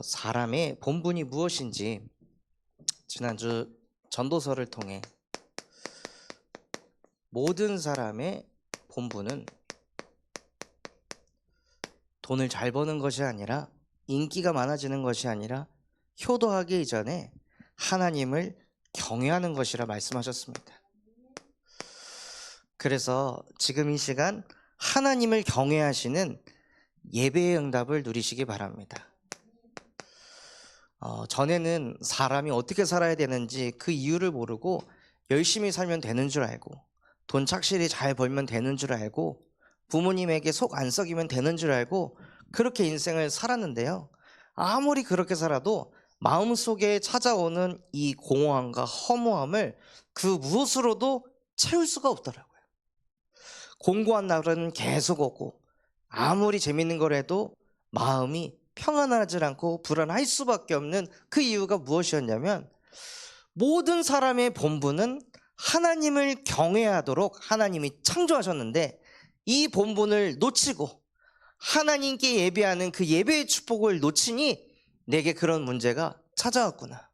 사람의 본분이 무엇인지 지난주 전도서를 통해 모든 사람의 본분은 돈을 잘 버는 것이 아니라 인기가 많아지는 것이 아니라 효도하기 이전에 하나님을 경외하는 것이라 말씀하셨습니다. 그래서 지금 이 시간 하나님을 경외하시는 예배의 응답을 누리시기 바랍니다. 전에는 사람이 어떻게 살아야 되는지 그 이유를 모르고 열심히 살면 되는 줄 알고 돈 착실히 잘 벌면 되는 줄 알고 부모님에게 속 안 썩이면 되는 줄 알고 그렇게 인생을 살았는데요. 아무리 그렇게 살아도 마음속에 찾아오는 이 공허함과 허무함을 그 무엇으로도 채울 수가 없더라고요. 공고한 날은 계속 오고 아무리 재밌는 걸 해도 마음이 평안하지 않고 불안할 수밖에 없는 그 이유가 무엇이었냐면 모든 사람의 본분은 하나님을 경외하도록 하나님이 창조하셨는데 이 본분을 놓치고 하나님께 예배하는 그 예배의 축복을 놓치니 내게 그런 문제가 찾아왔구나.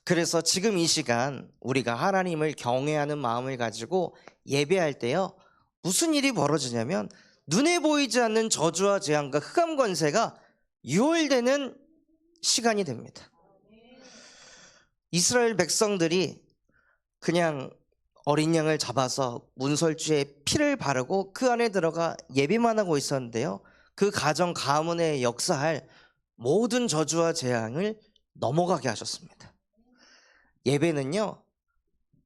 그래서 지금 이 시간 우리가 하나님을 경외하는 마음을 가지고 예배할 때요, 무슨 일이 벌어지냐면 눈에 보이지 않는 저주와 재앙과 흑암 권세가 유월되는 시간이 됩니다. 이스라엘 백성들이 그냥 어린 양을 잡아서 문설주에 피를 바르고 그 안에 들어가 예배만 하고 있었는데요, 그 가정 가문에 역사할 모든 저주와 재앙을 넘어가게 하셨습니다. 예배는요,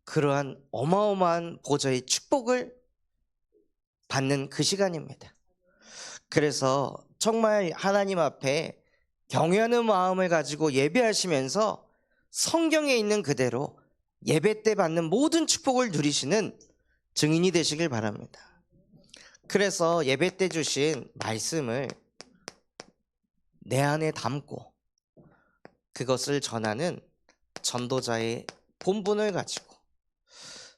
그러한 어마어마한 보좌의 축복을 받는 그 시간입니다. 그래서 정말 하나님 앞에 경외하는 마음을 가지고 예배하시면서 성경에 있는 그대로 예배 때 받는 모든 축복을 누리시는 증인이 되시길 바랍니다. 그래서 예배 때 주신 말씀을 내 안에 담고 그것을 전하는 전도자의 본분을 가지고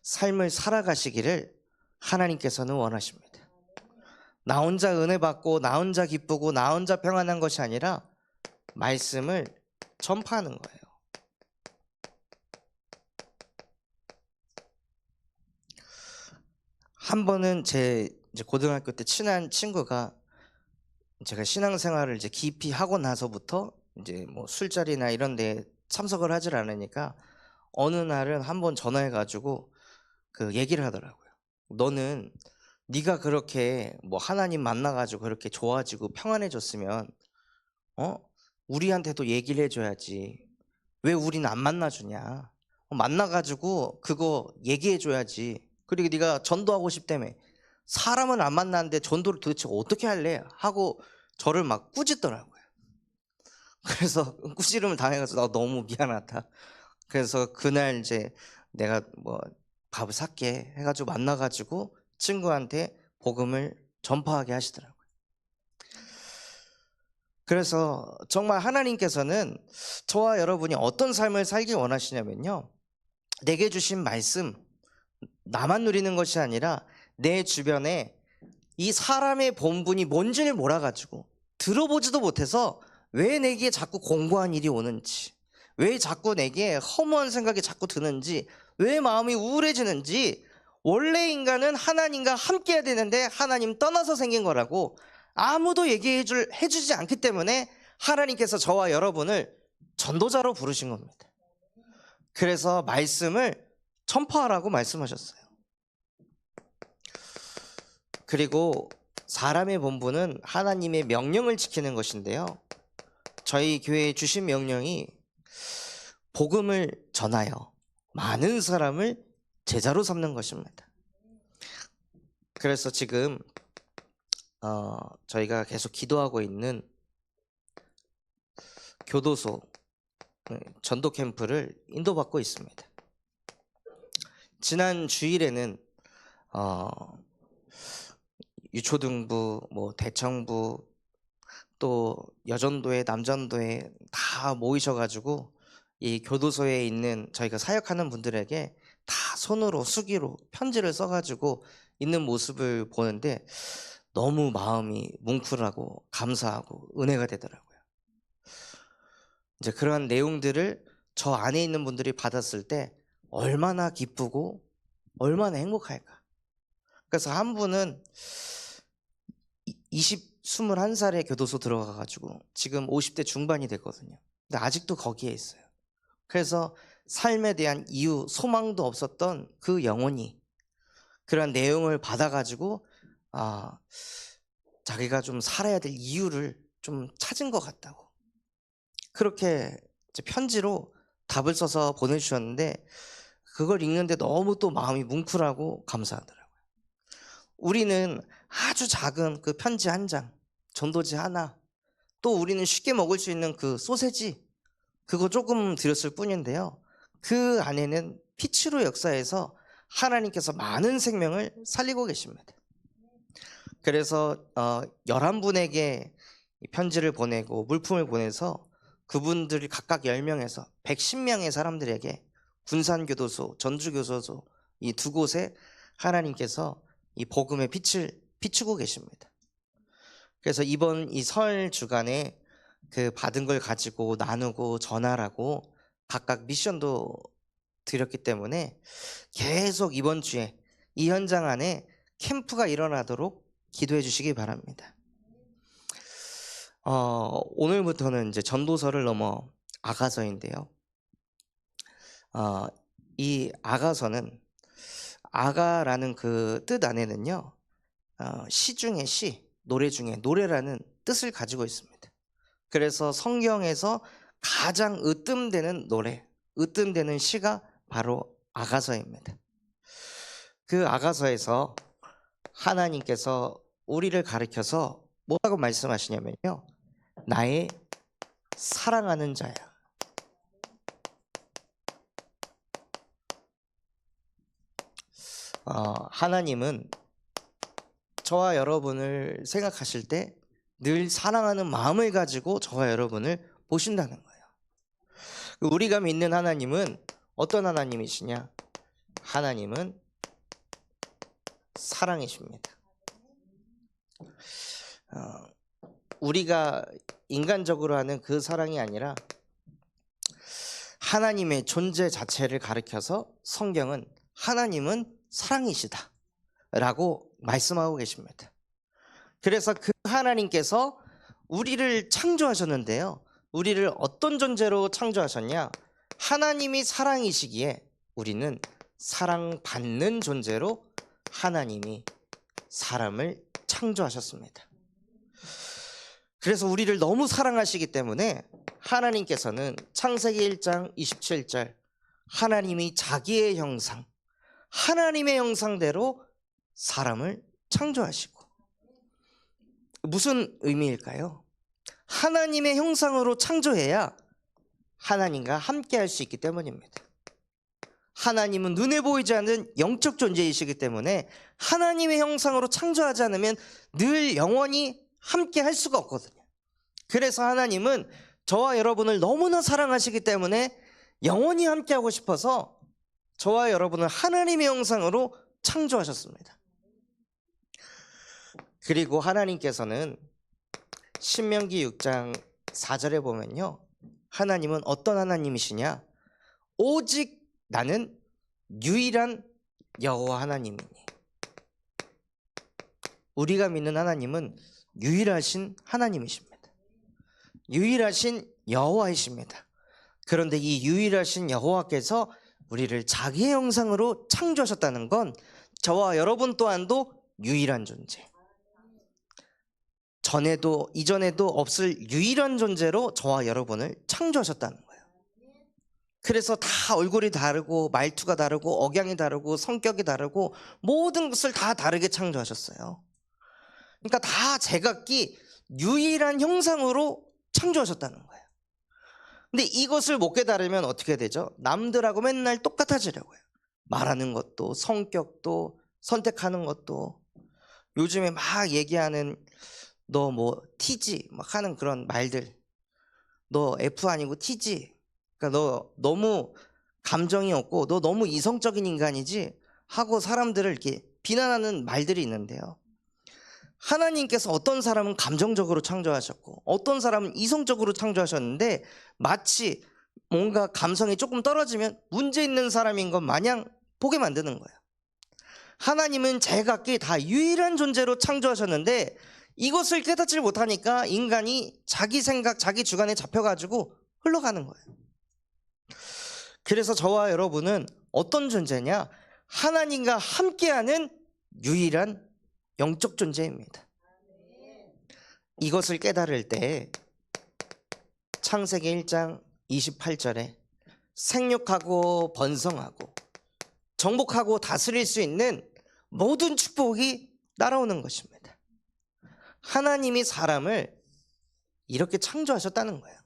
삶을 살아가시기를 하나님께서는 원하십니다. 나 혼자 은혜 받고 나 혼자 기쁘고 나 혼자 평안한 것이 아니라 말씀을 전파하는 거예요. 한 번은 제 고등학교 때 친한 친구가 제가 신앙생활을 이제 깊이 하고 나서부터 이제 뭐 술자리나 이런 데 참석을 하질 않으니까 어느 날은 한번 전화해가지고 그 얘기를 하더라고요. 너는 네가 그렇게 뭐 하나님 만나가지고 그렇게 좋아지고 평안해졌으면 우리한테도 얘기를 해줘야지. 왜 우리는 안 만나주냐? 만나가지고 그거 얘기해줘야지. 그리고 네가 전도하고 싶다며. 사람은 안 만나는데 전도를 도대체 어떻게 할래? 하고 저를 막 꾸짖더라고요. 그래서 꾸지름을 당해가지고 나 너무 미안하다. 그래서 그날 이제 내가 뭐 밥을 살게 해가지고 만나가지고 친구한테 복음을 전파하게 하시더라고요. 그래서 정말 하나님께서는 저와 여러분이 어떤 삶을 살기 원하시냐면요, 내게 주신 말씀 나만 누리는 것이 아니라 내 주변에 이 사람의 본분이 뭔지를 몰라가지고 들어보지도 못해서 왜 내게 자꾸 공고한 일이 오는지, 왜 자꾸 내게 허무한 생각이 자꾸 드는지, 왜 마음이 우울해지는지, 원래 인간은 하나님과 함께 해야 되는데 하나님 떠나서 생긴 거라고 아무도 해주지 않기 때문에 하나님께서 저와 여러분을 전도자로 부르신 겁니다. 그래서 말씀을 전파하라고 말씀하셨어요. 그리고 사람의 본분은 하나님의 명령을 지키는 것인데요, 저희 교회에 주신 명령이 복음을 전하여 많은 사람을 제자로 삼는 것입니다. 그래서 지금 저희가 계속 기도하고 있는 교도소 전도 캠프를 인도받고 있습니다. 지난 주일에는 유초등부, 뭐 대청부, 또 여전도회, 남전도회 다 모이셔가지고 이 교도소에 있는 저희가 사역하는 분들에게 다 손으로 수기로 편지를 써가지고 있는 모습을 보는데 너무 마음이 뭉클하고 감사하고 은혜가 되더라고요. 이제 그러한 내용들을 저 안에 있는 분들이 받았을 때 얼마나 기쁘고 얼마나 행복할까. 그래서 한 분은 21살에 교도소 들어가가지고 지금 50대 중반이 됐거든요. 근데 아직도 거기에 있어요. 그래서 삶에 대한 이유, 소망도 없었던 그 영혼이 그런 내용을 받아가지고 자기가 좀 살아야 될 이유를 좀 찾은 것 같다고, 그렇게 이제 편지로 답을 써서 보내주셨는데, 그걸 읽는데 너무 또 마음이 뭉클하고 감사하더라고요. 우리는 아주 작은 그 편지 한 장, 전도지 하나, 또 우리는 쉽게 먹을 수 있는 그 소세지, 그거 조금 드렸을 뿐인데요, 그 안에는 피치로 역사에서 하나님께서 많은 생명을 살리고 계십니다. 그래서 11분에게 편지를 보내고 물품을 보내서 그분들이 각각 10명에서 110명의 사람들에게 군산교도소, 전주교도소 이 두 곳에 하나님께서 이 복음의 빛을 비추고 계십니다. 그래서 이번 이 설 주간에 그 받은 걸 가지고 나누고 전하라고 각각 미션도 드렸기 때문에 계속 이번 주에 이 현장 안에 캠프가 일어나도록 기도해 주시기 바랍니다. 오늘부터는 이제 전도서를 넘어 아가서인데요. 이 아가서는 아가라는 그 뜻 안에는요, 시 중에 시, 노래 중에 노래라는 뜻을 가지고 있습니다. 그래서 성경에서 가장 으뜸되는 노래, 으뜸되는 시가 바로 아가서입니다. 그 아가서에서 하나님께서 우리를 가리켜서 뭐라고 말씀하시냐면요, 나의 사랑하는 자야. 하나님은 저와 여러분을 생각하실 때 늘 사랑하는 마음을 가지고 저와 여러분을 보신다는 거예요. 우리가 믿는 하나님은 어떤 하나님이시냐? 하나님은 사랑이십니다. 우리가 인간적으로 하는 그 사랑이 아니라 하나님의 존재 자체를 가리켜서 성경은 하나님은 사랑이시다 라고 말씀하고 계십니다. 그래서 그 하나님께서 우리를 창조하셨는데요, 우리를 어떤 존재로 창조하셨냐? 하나님이 사랑이시기에 우리는 사랑받는 존재로 하나님이 사람을 창조하셨습니다. 그래서 우리를 너무 사랑하시기 때문에 하나님께서는 창세기 1장 27절 하나님이 자기의 형상, 하나님의 형상대로 사람을 창조하시고, 무슨 의미일까요? 하나님의 형상으로 창조해야 하나님과 함께 할 수 있기 때문입니다. 하나님은 눈에 보이지 않는 영적 존재이시기 때문에 하나님의 형상으로 창조하지 않으면 늘 영원히 함께 할 수가 없거든요. 그래서 하나님은 저와 여러분을 너무나 사랑하시기 때문에 영원히 함께 하고 싶어서 저와 여러분을 하나님의 형상으로 창조하셨습니다. 그리고 하나님께서는 신명기 6장 4절에 보면요, 하나님은 어떤 하나님이시냐? 오직 나는 유일한 여호와 하나님이니. 우리가 믿는 하나님은 유일하신 하나님이십니다. 유일하신 여호와이십니다. 그런데 이 유일하신 여호와께서 우리를 자기의 형상으로 창조하셨다는 건 저와 여러분 또한도 유일한 존재, 전에도 이전에도 없을 유일한 존재로 저와 여러분을 창조하셨다는 거예요. 그래서 다 얼굴이 다르고 말투가 다르고 억양이 다르고 성격이 다르고 모든 것을 다 다르게 창조하셨어요. 그러니까 다 제각기 유일한 형상으로 창조하셨다는 거예요. 근데 이것을 못 깨달으면 어떻게 되죠? 남들하고 맨날 똑같아지려고 해요. 말하는 것도, 성격도, 선택하는 것도. 요즘에 막 얘기하는 너 뭐 T지 막 하는 그런 말들, 너 F 아니고 T지, 그러니까 너 너무 감정이 없고 너 너무 이성적인 인간이지 하고 사람들을 이렇게 비난하는 말들이 있는데요, 하나님께서 어떤 사람은 감정적으로 창조하셨고 어떤 사람은 이성적으로 창조하셨는데 마치 뭔가 감성이 조금 떨어지면 문제 있는 사람인 것 마냥 보게 만드는 거예요. 하나님은 제각기 다 유일한 존재로 창조하셨는데 이것을 깨닫지 못하니까 인간이 자기 생각, 자기 주관에 잡혀가지고 흘러가는 거예요. 그래서 저와 여러분은 어떤 존재냐? 하나님과 함께하는 유일한 영적 존재입니다. 이것을 깨달을 때 창세기 1장 28절에 생육하고 번성하고 정복하고 다스릴 수 있는 모든 축복이 따라오는 것입니다. 하나님이 사람을 이렇게 창조하셨다는 거예요.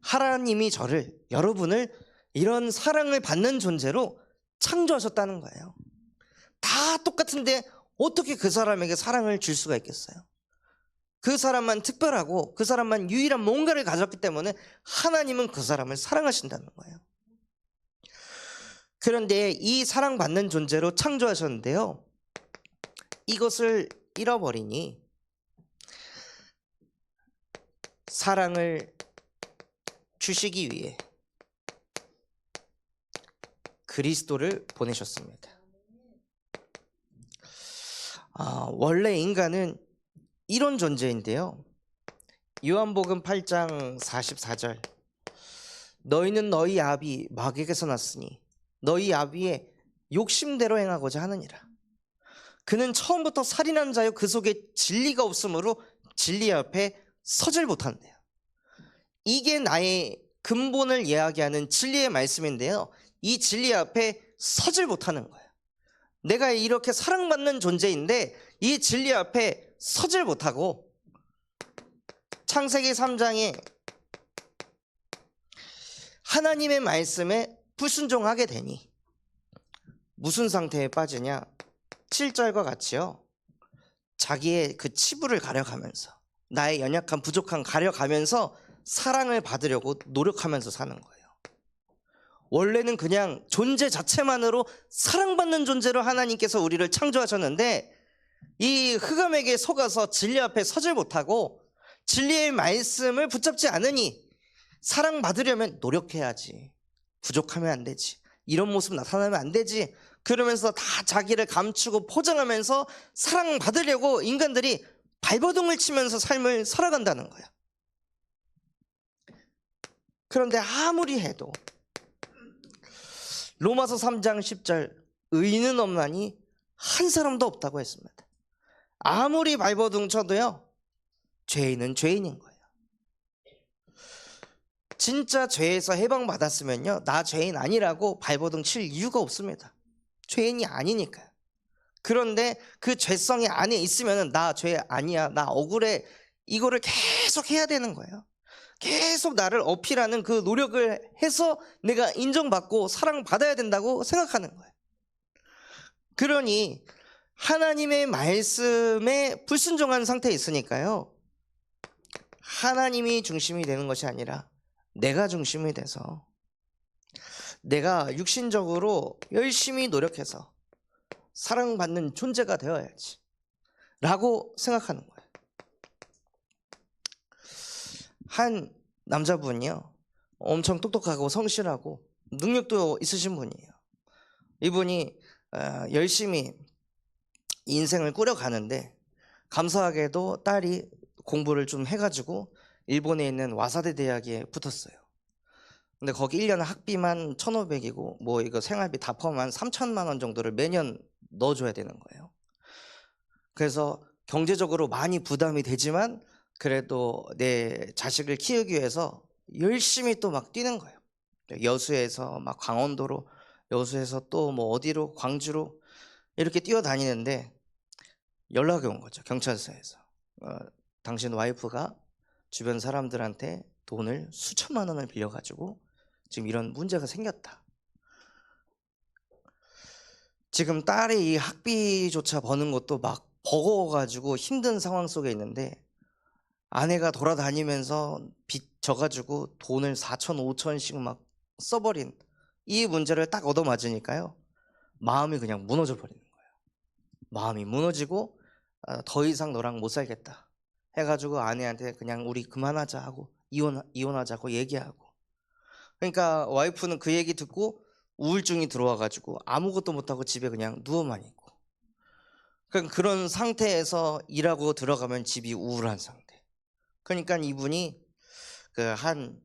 하나님이 저를, 여러분을 이런 사랑을 받는 존재로 창조하셨다는 거예요. 다 똑같은데 어떻게 그 사람에게 사랑을 줄 수가 있겠어요? 그 사람만 특별하고 그 사람만 유일한 뭔가를 가졌기 때문에 하나님은 그 사람을 사랑하신다는 거예요. 그런데 이 사랑받는 존재로 창조하셨는데요, 이것을 잃어버리니 사랑을 주시기 위해 그리스도를 보내셨습니다. 원래 인간은 이런 존재인데요, 요한복음 8장 44절, 너희는 너희 아비 마귀에게서 났으니 너희 아비의 욕심대로 행하고자 하느니라. 그는 처음부터 살인한 자요 그 속에 진리가 없으므로 진리 앞에 서질 못한대요. 이게 나의 근본을 이야기하는 진리의 말씀인데요, 이 진리 앞에 서질 못하는 거예요. 내가 이렇게 사랑받는 존재인데 이 진리 앞에 서질 못하고, 창세기 3장에 하나님의 말씀에 불순종하게 되니 무슨 상태에 빠지냐? 7절과 같이요, 자기의 그 치부를 가려가면서, 나의 연약한 부족한 가려가면서 사랑을 받으려고 노력하면서 사는 거예요. 원래는 그냥 존재 자체만으로 사랑받는 존재로 하나님께서 우리를 창조하셨는데 이 흑암에게 속아서 진리 앞에 서질 못하고 진리의 말씀을 붙잡지 않으니 사랑받으려면 노력해야지, 부족하면 안 되지, 이런 모습 나타나면 안 되지, 그러면서 다 자기를 감추고 포장하면서 사랑받으려고 인간들이 발버둥을 치면서 삶을 살아간다는 거야. 그런데 아무리 해도 로마서 3장 10절, 의인은 없나니 한 사람도 없다고 했습니다. 아무리 발버둥 쳐도요, 죄인은 죄인인 거예요. 진짜 죄에서 해방받았으면요, 나 죄인 아니라고 발버둥 칠 이유가 없습니다. 죄인이 아니니까요. 그런데 그 죄성이 안에 있으면 나 죄 아니야, 나 억울해, 이거를 계속 해야 되는 거예요. 계속 나를 어필하는 그 노력을 해서 내가 인정받고 사랑받아야 된다고 생각하는 거예요. 그러니 하나님의 말씀에 불순종한 상태에 있으니까요, 하나님이 중심이 되는 것이 아니라 내가 중심이 돼서 내가 육신적으로 열심히 노력해서 사랑받는 존재가 되어야지 라고 생각하는 거예요. 한 남자분이요, 엄청 똑똑하고 성실하고 능력도 있으신 분이에요. 이분이 열심히 인생을 꾸려가는데 감사하게도 딸이 공부를 좀 해가지고 일본에 있는 와사대 대학에 붙었어요. 근데 거기 1년 학비만 1,500이고 뭐 이거 생활비 다 포함한 3천만 원 정도를 매년 넣어줘야 되는 거예요. 그래서 경제적으로 많이 부담이 되지만 그래도 내 자식을 키우기 위해서 열심히 또 막 뛰는 거예요. 여수에서 막 강원도로, 여수에서 또 뭐 어디로, 광주로 이렇게 뛰어다니는데 연락이 온 거죠, 경찰서에서. 당신 와이프가 주변 사람들한테 돈을 수천만 원을 빌려가지고 지금 이런 문제가 생겼다. 지금 딸이 이 학비조차 버는 것도 막 버거워가지고 힘든 상황 속에 있는데 아내가 돌아다니면서 빚 져가지고 돈을 4천, 5천씩 막 써버린 이 문제를 딱 얻어맞으니까요, 마음이 그냥 무너져 버리는 거예요. 마음이 무너지고 더 이상 너랑 못 살겠다 해가지고 아내한테 그냥 우리 그만하자 하고 이혼하자고 얘기하고. 그러니까 와이프는 그 얘기 듣고 우울증이 들어와가지고 아무것도 못하고 집에 그냥 누워만 있고. 그러니까 그런 상태에서 일하고 들어가면 집이 우울한 상태. 그러니까 이분이 그 한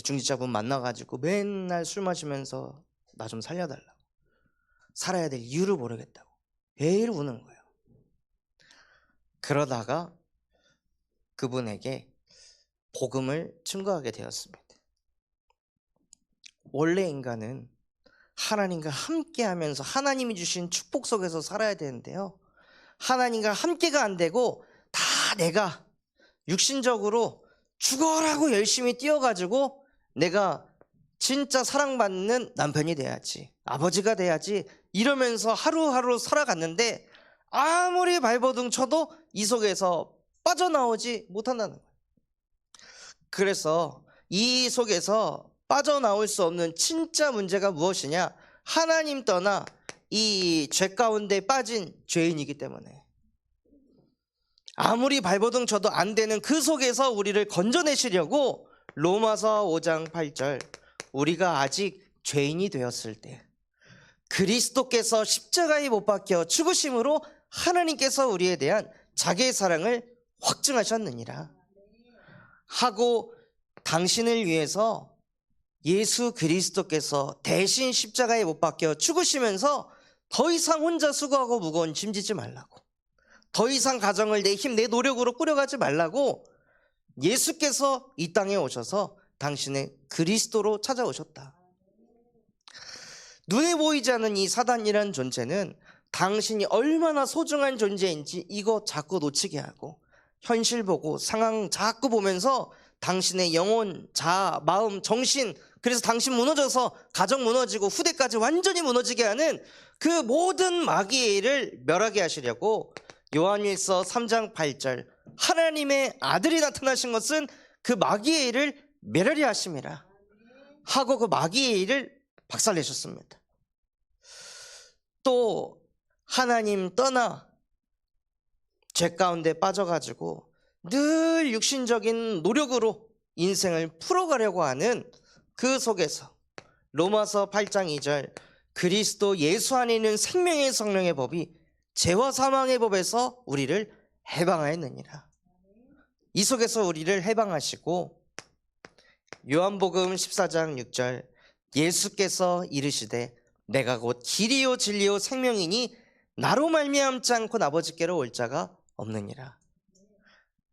중직자분 만나가지고 맨날 술 마시면서 나 좀 살려달라고, 살아야 될 이유를 모르겠다고 매일 우는 거예요. 그러다가 그분에게 복음을 증거하게 되었습니다. 원래 인간은 하나님과 함께하면서 하나님이 주신 축복 속에서 살아야 되는데요, 하나님과 함께가 안 되고 다 내가 육신적으로 죽어라고 열심히 뛰어가지고 내가 진짜 사랑받는 남편이 돼야지, 아버지가 돼야지 이러면서 하루하루 살아갔는데 아무리 발버둥 쳐도 이 속에서 빠져나오지 못한다는 거예요. 그래서 이 속에서 빠져나올 수 없는 진짜 문제가 무엇이냐? 하나님 떠나 이 죄 가운데 빠진 죄인이기 때문에 아무리 발버둥 쳐도 안 되는 그 속에서 우리를 건져내시려고 로마서 5장 8절, 우리가 아직 죄인이 되었을 때 그리스도께서 십자가에 못 박혀 죽으심으로 하나님께서 우리에 대한 자기의 사랑을 확증하셨느니라 하고, 당신을 위해서 예수 그리스도께서 대신 십자가에 못 박혀 죽으시면서 더 이상 혼자 수고하고 무거운 짐 지지 말라고, 더 이상 가정을 내 힘, 내 노력으로 꾸려가지 말라고 예수께서 이 땅에 오셔서 당신의 그리스도로 찾아오셨다. 눈에 보이지 않는 이 사단이라는 존재는 당신이 얼마나 소중한 존재인지 이거 자꾸 놓치게 하고, 현실 보고 상황 자꾸 보면서 당신의 영혼, 자아, 마음, 정신, 그래서 당신 무너져서 가정 무너지고 후대까지 완전히 무너지게 하는 그 모든 마귀의 일을 멸하게 하시려고 요한일서 3장 8절, 하나님의 아들이 나타나신 것은 그 마귀의 일을 멸하려 하심이라 하고 그 마귀의 일을 박살내셨습니다. 또 하나님 떠나 죄 가운데 빠져가지고 늘 육신적인 노력으로 인생을 풀어가려고 하는 그 속에서 로마서 8장 2절, 그리스도 예수 안에 있는 생명의 성령의 법이 죄와 사망의 법에서 우리를 해방하였느니라. 이 속에서 우리를 해방하시고, 요한복음 14장 6절, 예수께서 이르시되 내가 곧 길이요 진리요 생명이니 나로 말미암지 않고 아버지께로 올 자가 없느니라.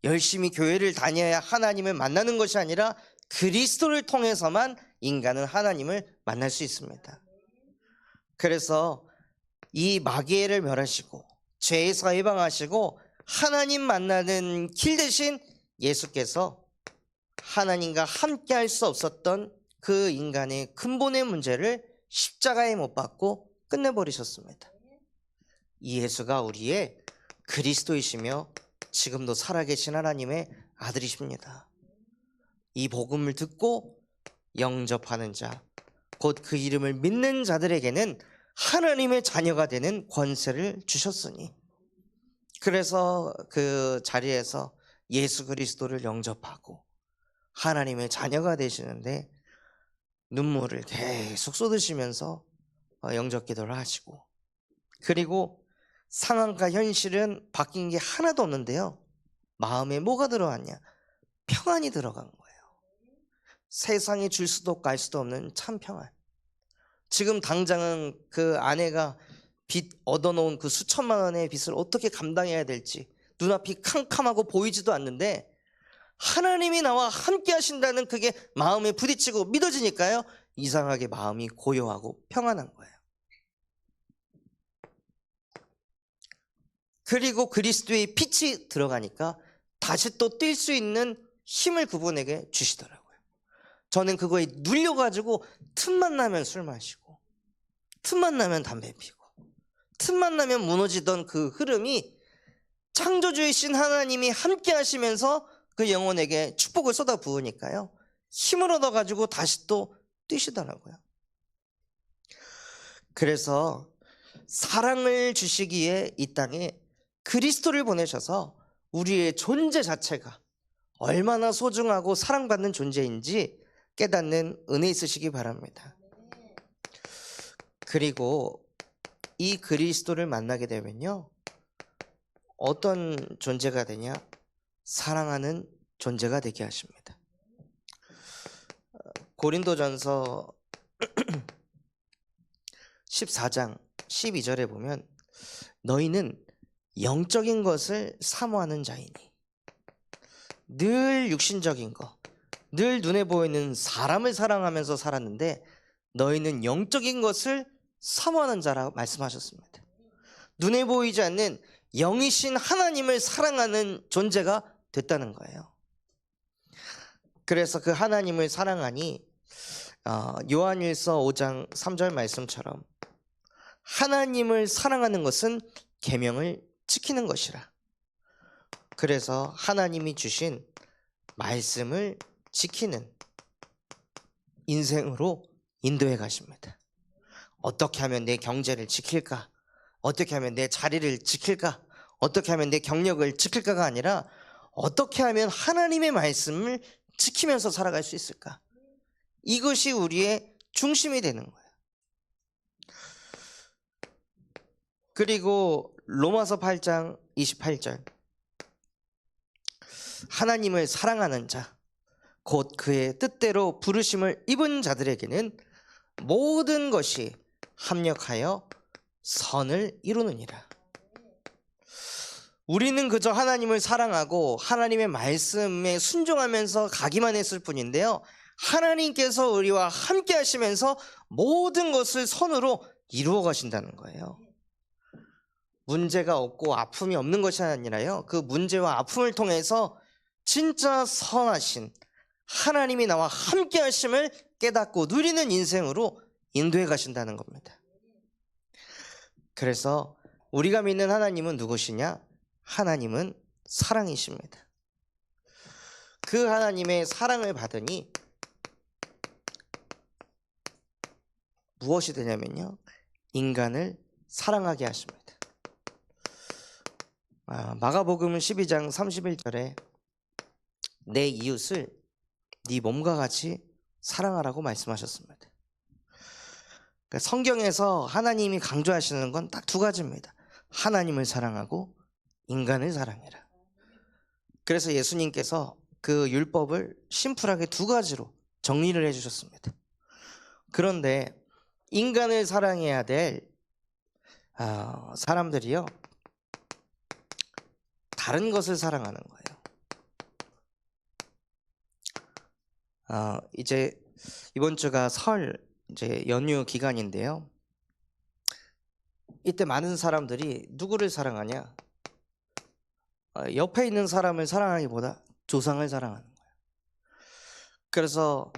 열심히 교회를 다녀야 하나님을 만나는 것이 아니라 그리스도를 통해서만 인간은 하나님을 만날 수 있습니다. 그래서 이 마귀를 멸하시고 죄에서 해방하시고 하나님 만나는 길 대신 예수께서 하나님과 함께 할 수 없었던 그 인간의 근본의 문제를 십자가에 못 박고 끝내버리셨습니다. 이 예수가 우리의 그리스도이시며 지금도 살아계신 하나님의 아들이십니다. 이 복음을 듣고 영접하는 자, 곧 그 이름을 믿는 자들에게는 하나님의 자녀가 되는 권세를 주셨으니, 그래서 그 자리에서 예수 그리스도를 영접하고 하나님의 자녀가 되시는데 눈물을 계속 쏟으시면서 영접 기도를 하시고, 그리고 상황과 현실은 바뀐 게 하나도 없는데요, 마음에 뭐가 들어왔냐? 평안이 들어간 거예요. 세상이 줄 수도 없고 알 수도 없는 참 평안. 지금 당장은 그 아내가 빚 얻어놓은 그 수천만 원의 빚을 어떻게 감당해야 될지 눈앞이 캄캄하고 보이지도 않는데 하나님이 나와 함께 하신다는 그게 마음에 부딪히고 믿어지니까요, 이상하게 마음이 고요하고 평안한 거예요. 그리고 그리스도의 빛이 들어가니까 다시 또 뛸 수 있는 힘을 그분에게 주시더라고요. 저는 그거에 눌려가지고 틈만 나면 술 마시고 틈만 나면 담배 피고 틈만 나면 무너지던 그 흐름이 창조주이신 하나님이 함께 하시면서 그 영혼에게 축복을 쏟아 부으니까요, 힘을 얻어가지고 다시 또 뛰시더라고요. 그래서 사랑을 주시기에 이 땅에 그리스도를 보내셔서 우리의 존재 자체가 얼마나 소중하고 사랑받는 존재인지 깨닫는 은혜 있으시기 바랍니다. 그리고 이 그리스도를 만나게 되면요, 어떤 존재가 되냐? 사랑하는 존재가 되게 하십니다. 고린도전서 14장 12절에 보면 너희는 영적인 것을 사모하는 자이니, 늘 육신적인 것, 늘 눈에 보이는 사람을 사랑하면서 살았는데 너희는 영적인 것을 사모하는 자라고 말씀하셨습니다. 눈에 보이지 않는 영이신 하나님을 사랑하는 존재가 됐다는 거예요. 그래서 그 하나님을 사랑하니 요한일서 5장 3절 말씀처럼 하나님을 사랑하는 것은 계명을 지키는 것이라. 그래서 하나님이 주신 말씀을 지키는 인생으로 인도해 가십니다. 어떻게 하면 내 경제를 지킬까? 어떻게 하면 내 자리를 지킬까? 어떻게 하면 내 경력을 지킬까가 아니라 어떻게 하면 하나님의 말씀을 지키면서 살아갈 수 있을까? 이것이 우리의 중심이 되는 거예요. 그리고 로마서 8장 28절, 하나님을 사랑하는 자, 곧 그의 뜻대로 부르심을 입은 자들에게는 모든 것이 합력하여 선을 이루느니라. 우리는 그저 하나님을 사랑하고 하나님의 말씀에 순종하면서 가기만 했을 뿐인데요, 하나님께서 우리와 함께 하시면서 모든 것을 선으로 이루어 가신다는 거예요. 문제가 없고 아픔이 없는 것이 아니라요, 그 문제와 아픔을 통해서 진짜 선하신 하나님이 나와 함께 하심을 깨닫고 누리는 인생으로 인도해 가신다는 겁니다. 그래서 우리가 믿는 하나님은 누구시냐? 하나님은 사랑이십니다. 그 하나님의 사랑을 받으니 무엇이 되냐면요, 인간을 사랑하게 하십니다. 마가복음 12장 31절에 내 이웃을 네 몸과 같이 사랑하라고 말씀하셨습니다. 그러니까 성경에서 하나님이 강조하시는 건 딱 두 가지입니다. 하나님을 사랑하고 인간을 사랑해라. 그래서 예수님께서 그 율법을 심플하게 두 가지로 정리를 해주셨습니다. 그런데 인간을 사랑해야 될 사람들이요, 다른 것을 사랑하는 거예요. 이제 이번 주가 설 이제 연휴 기간인데요, 이때 많은 사람들이 누구를 사랑하냐? 옆에 있는 사람을 사랑하기보다 조상을 사랑하는 거예요. 그래서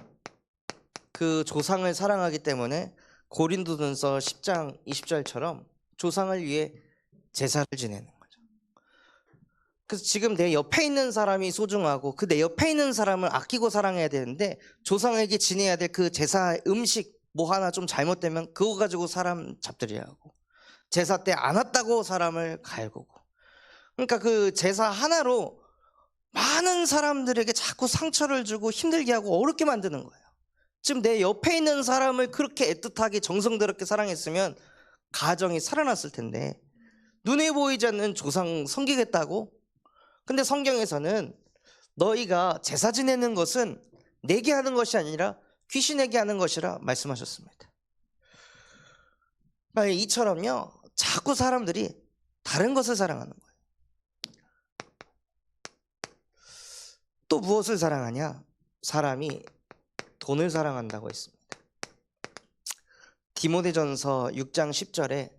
그 조상을 사랑하기 때문에 고린도전서 10장 20절처럼 조상을 위해 제사를 지내는 거죠. 그래서 지금 내 옆에 있는 사람이 소중하고 그 내 옆에 있는 사람을 아끼고 사랑해야 되는데 조상에게 지내야 될 그 제사 음식 뭐 하나 좀 잘못되면 그거 가지고 사람 잡들이야 하고, 제사 때 안 왔다고 사람을 갈구고, 그러니까 그 제사 하나로 많은 사람들에게 자꾸 상처를 주고 힘들게 하고 어렵게 만드는 거예요. 지금 내 옆에 있는 사람을 그렇게 애틋하게 정성스럽게 사랑했으면 가정이 살아났을 텐데 눈에 보이지 않는 조상 섬기겠다고? 근데 성경에서는 너희가 제사 지내는 것은 내게 하는 것이 아니라 귀신에게 하는 것이라 말씀하셨습니다. 이처럼요, 자꾸 사람들이 다른 것을 사랑하는 거예요. 또 무엇을 사랑하냐? 사람이 돈을 사랑한다고 했습니다. 디모데전서 6장 10절에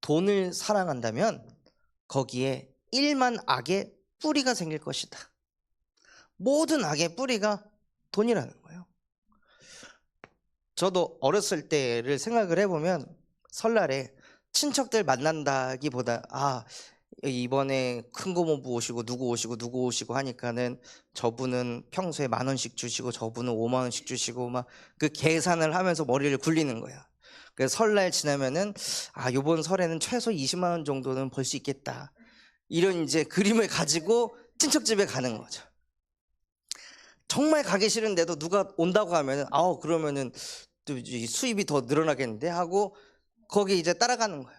돈을 사랑한다면 거기에 1만 악의 뿌리가 생길 것이다. 모든 악의 뿌리가 돈이라는 거예요. 저도 어렸을 때를 생각을 해보면 설날에 친척들 만난다기보다 이번에 큰 고모부 오시고 누구 오시고 하니까는 저분은 평소에 10,000원씩 주시고 저분은 50,000원씩 주시고 막 그 계산을 하면서 머리를 굴리는 거야. 그래서 설날 지나면은 요번 설에는 최소 20만 원 정도는 벌 수 있겠다. 이런 이제 그림을 가지고 친척집에 가는 거죠. 정말 가기 싫은데도 누가 온다고 하면은 그러면은 또 수입이 더 늘어나겠는데 하고 거기 이제 따라가는 거예요.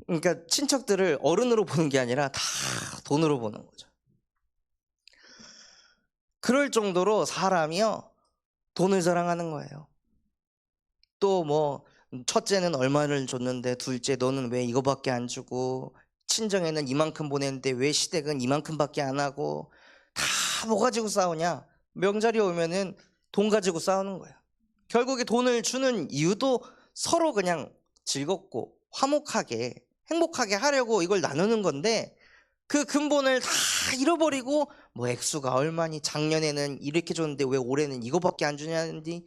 그러니까 친척들을 어른으로 보는 게 아니라 다 돈으로 보는 거죠. 그럴 정도로 사람이요 돈을 사랑하는 거예요. 또 뭐 첫째는 얼마를 줬는데 둘째 너는 왜 이거밖에 안 주고, 친정에는 이만큼 보냈는데 왜 시댁은 이만큼밖에 안 하고, 다 뭐 가지고 싸우냐? 명절이 오면은 돈 가지고 싸우는 거예요. 결국에 돈을 주는 이유도 서로 그냥 즐겁고 화목하게 행복하게 하려고 이걸 나누는 건데, 그 근본을 다 잃어버리고 뭐 액수가 얼마니, 작년에는 이렇게 줬는데 왜 올해는 이거밖에 안 주냐는지,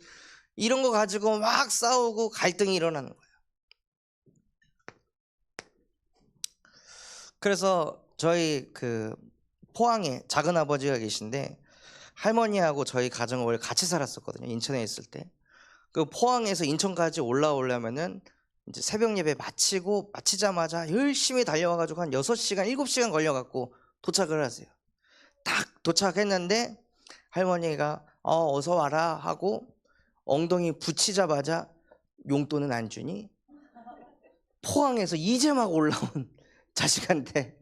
이런 거 가지고 막 싸우고 갈등이 일어나는 거예요. 그래서 저희 그 포항에 작은 아버지가 계신데, 할머니하고 저희 가정을 원래 같이 살았었거든요. 인천에 있을 때. 그 포항에서 인천까지 올라오려면은 이제 새벽 예배 마치자마자 열심히 달려와가지고 한 6시간, 7시간 걸려갖고 도착을 하세요. 딱 도착했는데 할머니가 어서 와라 하고 엉덩이 붙이자마자 용돈은 안 주니? 포항에서 이제 막 올라온 자식한테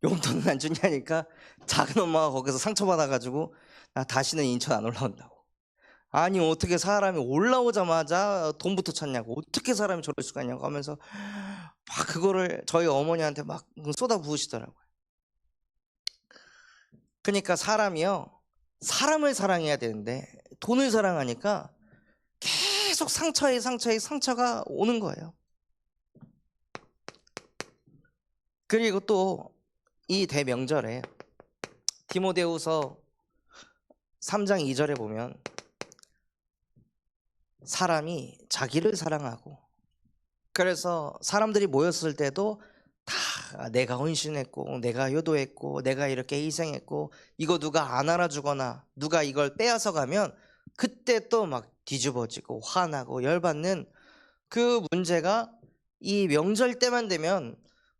용돈은 안 주냐니까 작은 엄마가 거기서 상처받아가지고 나 다시는 인천 안 올라온다고. 아니 어떻게 사람이 올라오자마자 돈부터 찾냐고, 어떻게 사람이 저럴 수가 있냐고 하면서 막 그거를 저희 어머니한테 막 쏟아부으시더라고요. 그러니까 사람이요 사람을 사랑해야 되는데 돈을 사랑하니까 계속 상처가 오는 거예요. 그리고 또 이 대명절에 디모데후서 3장 2절에 보면 사람이 자기를 사랑하고, 그래서 사람들이 모였을 때도 다 내가 헌신했고 내가 효도했고 내가 이렇게 희생했고, 이거 누가 안 알아주거나 누가 이걸 빼앗아 가면 그때 또 막 뒤집어지고 화나고 열받는 그 문제가 이 명절 때만 되면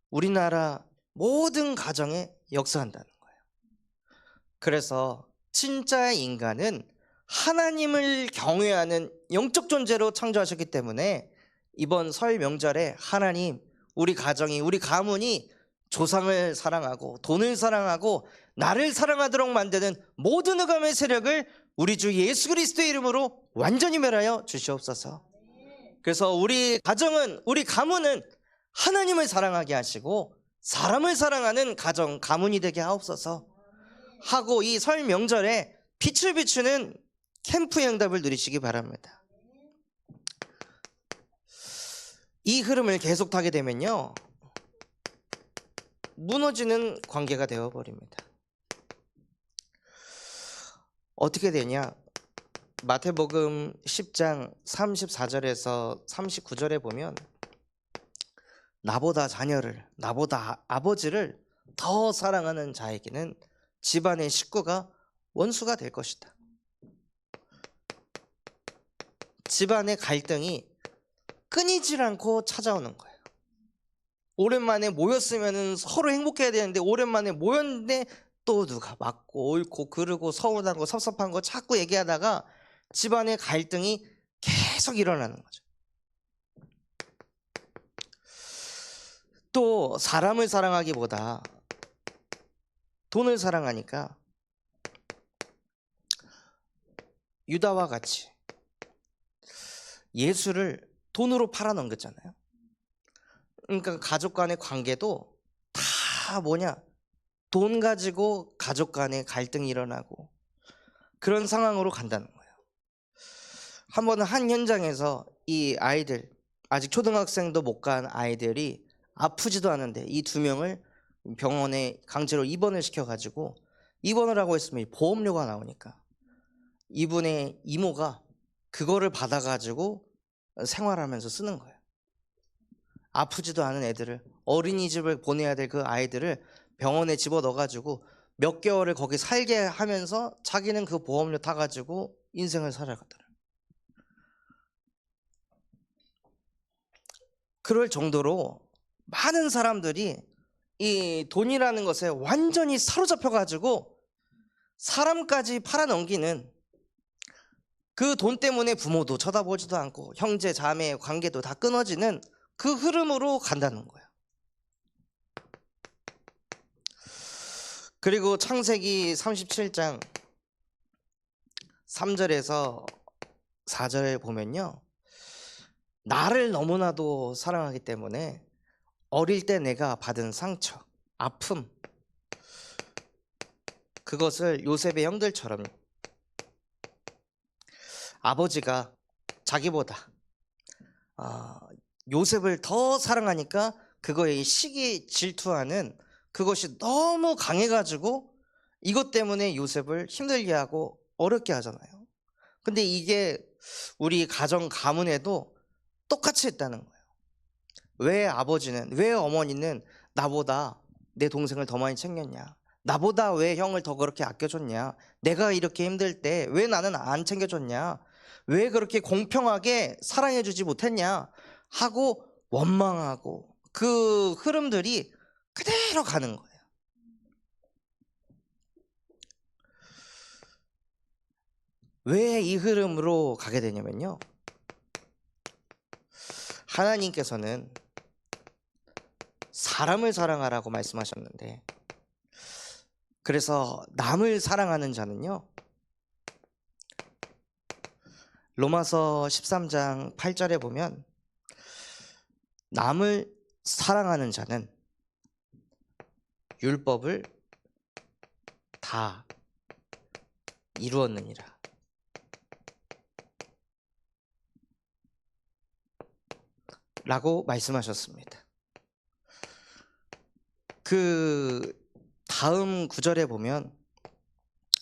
우리나라 모든 가정에 역사한다는 거예요. 그래서 진짜 인간은 하나님을 경외하는 영적 존재로 창조하셨기 때문에 이번 설 명절에 하나님, 우리 가정이, 우리 가문이 조상을 사랑하고 돈을 사랑하고 나를 사랑하도록 만드는 모든 흑암의 세력을 우리 주 예수 그리스도의 이름으로 완전히 멸하여 주시옵소서. 그래서 우리 가정은, 우리 가문은 하나님을 사랑하게 하시고 사람을 사랑하는 가정, 가문이 되게 하옵소서 하고, 이 설 명절에 빛을 비추는 캠프 응답을 누리시기 바랍니다. 이 흐름을 계속 타게 되면요 무너지는 관계가 되어버립니다. 어떻게 되냐? 마태복음 10장 34절에서 39절에 보면 나보다 자녀를, 나보다 아버지를 더 사랑하는 자에게는 집안의 식구가 원수가 될 것이다. 집안의 갈등이 끊이질 않고 찾아오는 거예요. 오랜만에 모였으면 서로 행복해야 되는데 오랜만에 모였는데 또 누가 맞고 옳고 그르고 서운한 거 섭섭한 거 자꾸 얘기하다가 집안의 갈등이 계속 일어나는 거죠. 또 사람을 사랑하기보다 돈을 사랑하니까 유다와 같이 예수를 돈으로 팔아넘겼잖아요. 그러니까 가족 간의 관계도 다 뭐냐, 돈 가지고 가족 간의 갈등이 일어나고 그런 상황으로 간다는 거예요. 한 번은 한 현장에서 이 아이들, 아직 초등학생도 못 간 아이들이 아프지도 않은데 이 2명을 병원에 강제로 입원을 시켜가지고, 입원을 하고 있으면 보험료가 나오니까 이분의 이모가 그거를 받아가지고 생활하면서 쓰는 거예요. 아프지도 않은 애들을, 어린이집을 보내야 될 그 아이들을 병원에 집어넣어가지고 몇 개월을 거기 살게 하면서 자기는 그 보험료 타가지고 인생을 살아가더라. 그럴 정도로 많은 사람들이 이 돈이라는 것에 완전히 사로잡혀 가지고 사람까지 팔아넘기는, 그 돈 때문에 부모도 쳐다보지도 않고 형제 자매의 관계도 다 끊어지는 그 흐름으로 간다는 거예요. 그리고 창세기 37장 3절에서 4절에 보면요, 나를 너무나도 사랑하기 때문에 어릴 때 내가 받은 상처, 아픔, 그것을 요셉의 형들처럼 아버지가 자기보다 요셉을 더 사랑하니까 그거에 시기 질투하는 그것이 너무 강해가지고 이것 때문에 요셉을 힘들게 하고 어렵게 하잖아요. 근데 이게 우리 가정 가문에도 똑같이 했다는 거예요. 왜 아버지는, 왜 어머니는 나보다 내 동생을 더 많이 챙겼냐, 나보다 왜 형을 더 그렇게 아껴줬냐, 내가 이렇게 힘들 때 왜 나는 안 챙겨줬냐, 왜 그렇게 공평하게 사랑해주지 못했냐 하고 원망하고, 그 흐름들이 그대로 가는 거예요. 왜 이 흐름으로 가게 되냐면요, 하나님께서는 사람을 사랑하라고 말씀하셨는데, 그래서 남을 사랑하는 자는요, 로마서 13장 8절에 보면 남을 사랑하는 자는 율법을 다 이루었느니라 라고 말씀하셨습니다. 그 다음 구절에 보면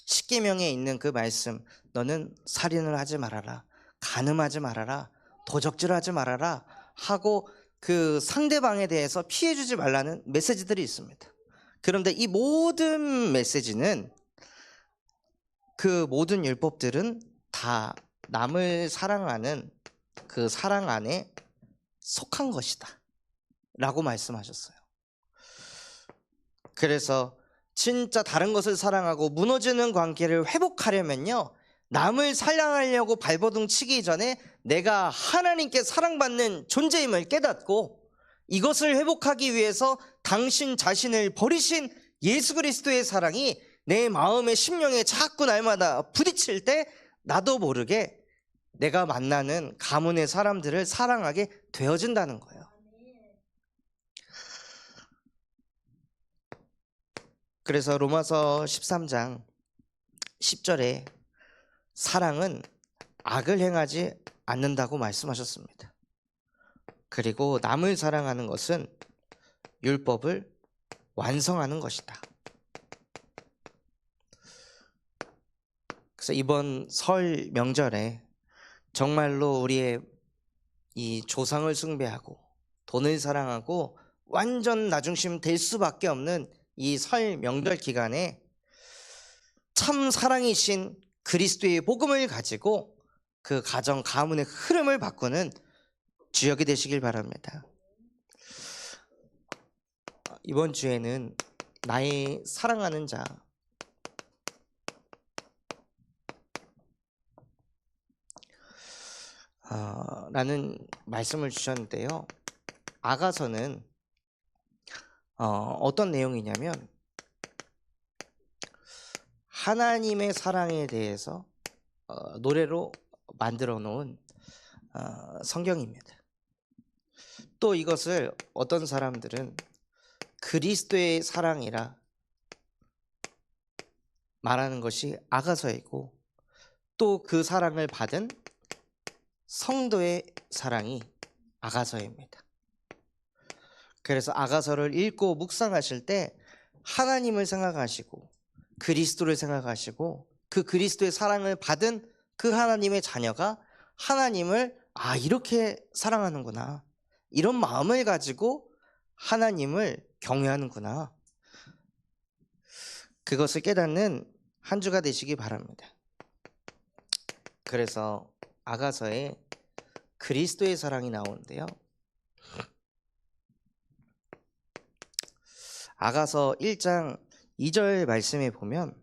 십계명에 있는 그 말씀, 너는 살인을 하지 말아라, 간음하지 말아라, 도적질하지 말아라 하고 그 상대방에 대해서 피해주지 말라는 메시지들이 있습니다. 그런데 이 모든 메시지는, 그 모든 율법들은 다 남을 사랑하는 그 사랑 안에 속한 것이다 라고 말씀하셨어요. 그래서 진짜 다른 것을 사랑하고 무너지는 관계를 회복하려면요, 남을 사랑하려고 발버둥 치기 전에 내가 하나님께 사랑받는 존재임을 깨닫고, 이것을 회복하기 위해서 당신 자신을 버리신 예수 그리스도의 사랑이 내 마음의 심령에 자꾸 날마다 부딪힐 때 나도 모르게 내가 만나는 가문의 사람들을 사랑하게 되어진다는 거예요. 그래서 로마서 13장 10절에 사랑은 악을 행하지 않는다고 말씀하셨습니다. 그리고 남을 사랑하는 것은 율법을 완성하는 것이다. 그래서 이번 설 명절에 정말로 우리의 이 조상을 숭배하고 돈을 사랑하고 완전 나중심 될 수밖에 없는 이 설 명절 기간에 참 사랑이신 그리스도의 복음을 가지고 그 가정 가문의 흐름을 바꾸는 주역이 되시길 바랍니다. 이번 주에는 나의 사랑하는 자, 라는 말씀을 주셨는데요, 아가서는 어떤 내용이냐면 하나님의 사랑에 대해서 노래로 만들어 놓은 성경입니다. 또 이것을 어떤 사람들은 그리스도의 사랑이라 말하는 것이 아가서이고, 또 그 사랑을 받은 성도의 사랑이 아가서입니다. 그래서 아가서를 읽고 묵상하실 때 하나님을 생각하시고 그리스도를 생각하시고, 그 그리스도의 사랑을 받은 그 하나님의 자녀가 하나님을 이렇게 사랑하는구나, 이런 마음을 가지고 하나님을 경외하는구나, 그것을 깨닫는 한 주가 되시기 바랍니다. 그래서 아가서에 그리스도의 사랑이 나오는데요, 아가서 1장 2절 말씀에 보면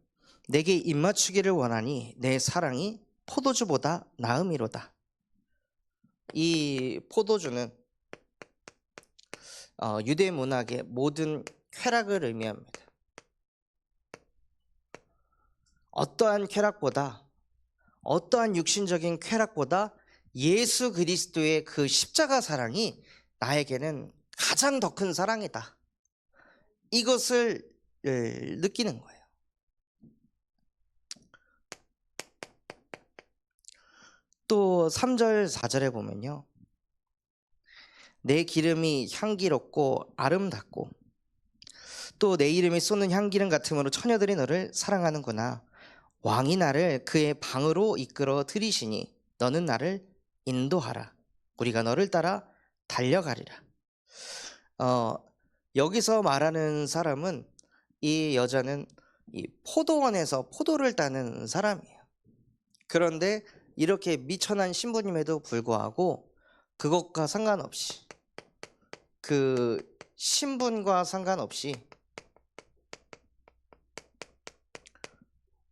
내게 입맞추기를 원하니 내 사랑이 포도주보다 나음이로다. 이 포도주는 유대 문학의 모든 쾌락을 의미합니다. 어떠한 쾌락보다, 어떠한 육신적인 쾌락보다 예수 그리스도의 그 십자가 사랑이 나에게는 가장 더 큰 사랑이다. 이것을 느끼는 거예요. 또 3절 4절에 보면요, 내 기름이 향기롭고 아름답고 또 내 이름이 쏟는 향기름 같으므로 처녀들이 너를 사랑하는구나. 왕이 나를 그의 방으로 이끌어 들이시니 너는 나를 인도하라. 우리가 너를 따라 달려가리라. 여기서 말하는 사람은, 이 여자는 이 포도원에서 포도를 따는 사람이에요. 그런데 이렇게 미천한 신부님에도 불구하고 그것과 상관없이, 그 신분과 상관없이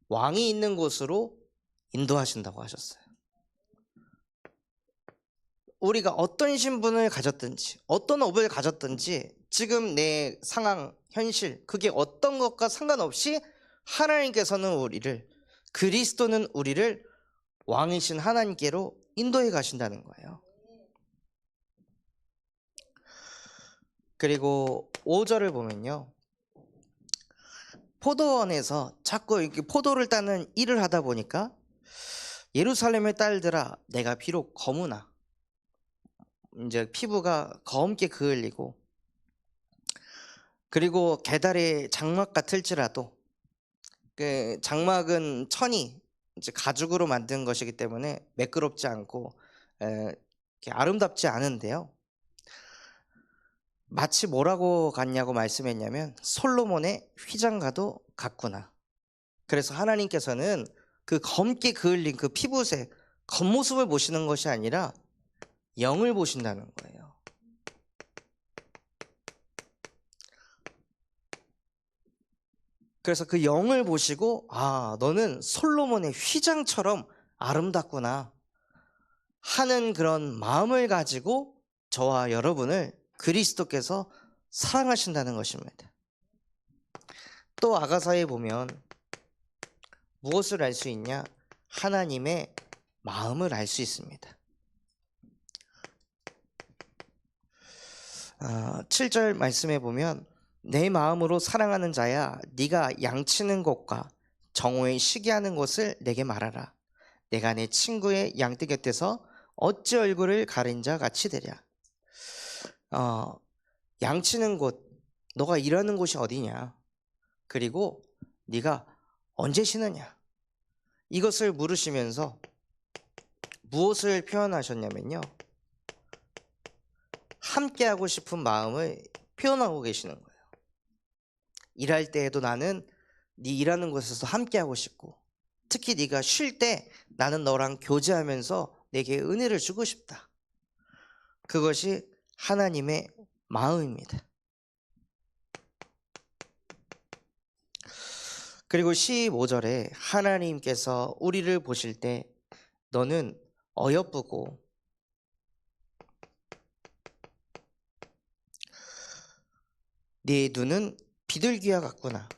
왕이 있는 곳으로 인도하신다고 하셨어요. 우리가 어떤 신분을 가졌든지 어떤 업을 가졌든지 지금 내 상황, 현실, 그게 어떤 것과 상관없이 하나님께서는 우리를, 그리스도는 우리를 왕이신 하나님께로 인도해 가신다는 거예요. 그리고 5절을 보면요, 포도원에서 자꾸 이렇게 포도를 따는 일을 하다 보니까 예루살렘의 딸들아 내가 비록 검으나, 이제 피부가 검게 그을리고 그리고 게달의 장막 같을지라도, 그 장막은 천이 이제 가죽으로 만든 것이기 때문에 매끄럽지 않고 아름답지 않은데요, 마치 뭐라고 같냐고 말씀했냐면 솔로몬의 휘장과도 같구나. 그래서 하나님께서는 그 검게 그을린 그 피부색, 겉모습을 보시는 것이 아니라 영을 보신다는 거예요. 그래서 그 영을 보시고, 아, 너는 솔로몬의 휘장처럼 아름답구나 하는 그런 마음을 가지고 저와 여러분을 그리스도께서 사랑하신다는 것입니다. 또 아가서에 보면 무엇을 알 수 있냐? 하나님의 마음을 알 수 있습니다. 7절 말씀에 보면 내 마음으로 사랑하는 자야, 네가 양치는 곳과 정오에 쉬게 하는 곳을 내게 말하라. 내가 내 친구의 양떼 곁에서 어찌 얼굴을 가린 자 같이 되랴. 양치는 곳, 너가 일하는 곳이 어디냐? 그리고 네가 언제 쉬느냐? 이것을 물으시면서 무엇을 표현하셨냐면요, 함께하고 싶은 마음을 표현하고 계시는 거예요. 일할 때에도 나는 네 일하는 곳에서 함께하고 싶고, 특히 네가 쉴 때 나는 너랑 교제하면서 내게 은혜를 주고 싶다. 그것이 하나님의 마음입니다. 그리고 15절에 하나님께서 우리를 보실 때 너는 어여쁘고 네 눈은 비둘기와 같구나.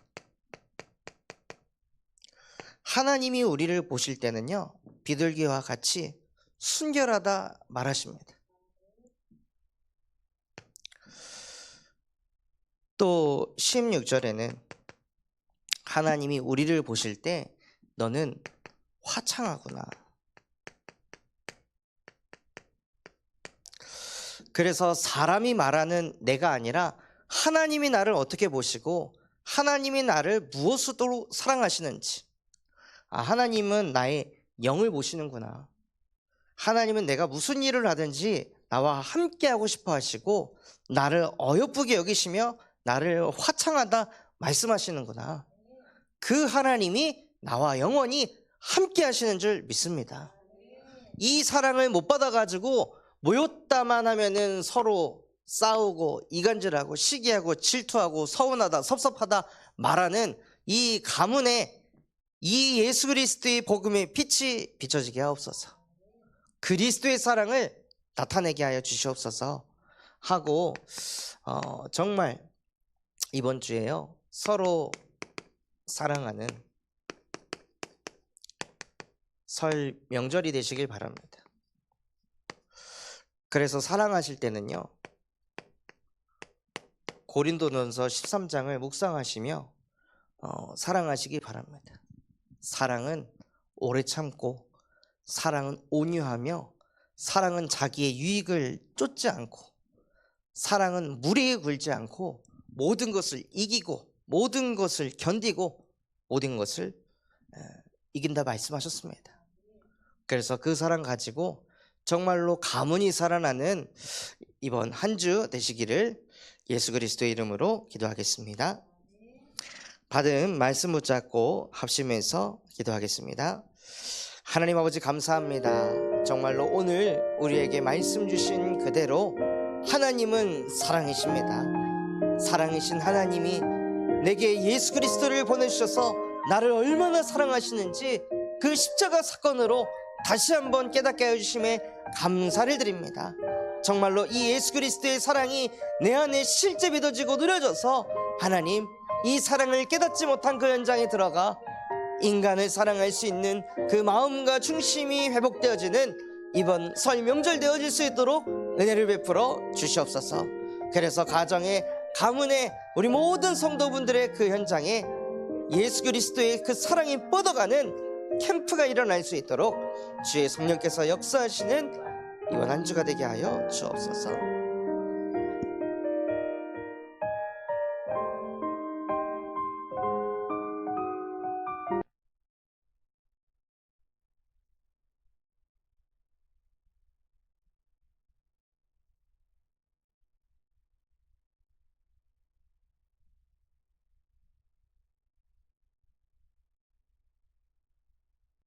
하나님이 우리를 보실 때는요, 비둘기와 같이 순결하다 말하십니다. 또 16절에는 하나님이 우리를 보실 때 너는 화창하구나. 그래서 사람이 말하는 내가 아니라 하나님이 나를 어떻게 보시고 하나님이 나를 무엇으로 사랑하시는지, 하나님은 나의 영을 보시는구나. 하나님은 내가 무슨 일을 하든지 나와 함께 하고 싶어 하시고 나를 어여쁘게 여기시며 나를 화창하다 말씀하시는구나. 그 하나님이 나와 영원히 함께 하시는 줄 믿습니다. 이 사랑을 못 받아가지고 모였다만 하면은 서로 싸우고 이간질하고 시기하고 질투하고 서운하다 섭섭하다 말하는 이 가문에 이 예수 그리스도의 복음의 빛이 비춰지게 하옵소서. 그리스도의 사랑을 나타내게 하여 주시옵소서 하고 정말 이번 주에요 서로 사랑하는 설 명절이 되시길 바랍니다. 그래서 사랑하실 때는요 고린도전서 13장을 묵상하시며 사랑하시기 바랍니다. 사랑은 오래 참고, 사랑은 온유하며, 사랑은 자기의 유익을 쫓지 않고, 사랑은 무리에 굴지 않고 모든 것을 이기고 모든 것을 견디고 모든 것을 이긴다 말씀하셨습니다. 그래서 그 사랑 가지고 정말로 가문이 살아나는 이번 한 주 되시기를 예수 그리스도의 이름으로 기도하겠습니다. 받은 말씀 붙잡고 합심해서 기도하겠습니다. 하나님 아버지 감사합니다. 정말로 오늘 우리에게 말씀 주신 그대로 하나님은 사랑이십니다. 사랑이신 하나님이 내게 예수 그리스도를 보내주셔서 나를 얼마나 사랑하시는지 그 십자가 사건으로 다시 한번 깨닫게 해주심에 감사를 드립니다. 정말로 이 예수 그리스도의 사랑이 내 안에 실제 믿어지고 누려져서 하나님 이 사랑을 깨닫지 못한 그 현장에 들어가 인간을 사랑할 수 있는 그 마음과 중심이 회복되어지는 이번 설 명절 되어질 수 있도록 은혜를 베풀어 주시옵소서. 그래서 가정에 가문에 우리 모든 성도분들의 그 현장에 예수 그리스도의 그 사랑이 뻗어가는 캠프가 일어날 수 있도록 주의 성령께서 역사하시는 이번 한 주가 되게 하여 주옵소서.